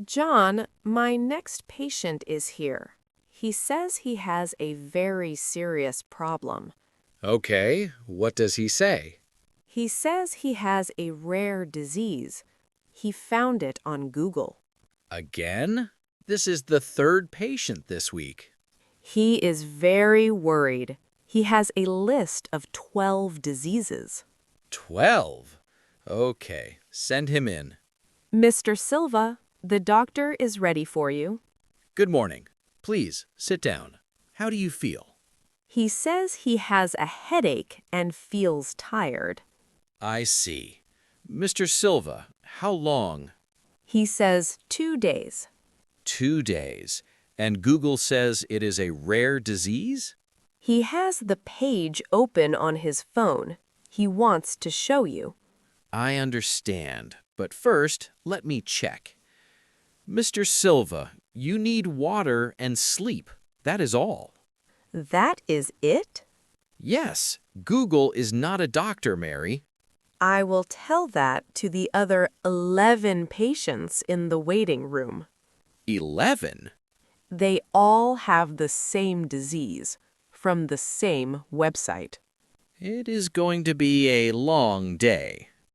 John, my next patient is here. He says he has a very serious problem. Okay, what does he say? He says he has a rare disease. He found it on Google. Again? This is the third patient this week. He is very worried. He has a list of 12 diseases. 12? Okay, send him in. Mr. Silva, the doctor is ready for you. Good morning. Please, sit down. How do you feel? He says he has a headache and feels tired. I see. Mr. Silva, how long? He says 2 days. 2 days. And Google says it is a rare disease? He has the page open on his phone. He wants to show you. I understand, but first, let me check. Mr. Silva, you need water and sleep. That is all. That is it? Yes, Google is not a doctor, Mary. I will tell that to the other 11 patients in the waiting room. 11? They all have the same disease from the same website. It is going to be a long day.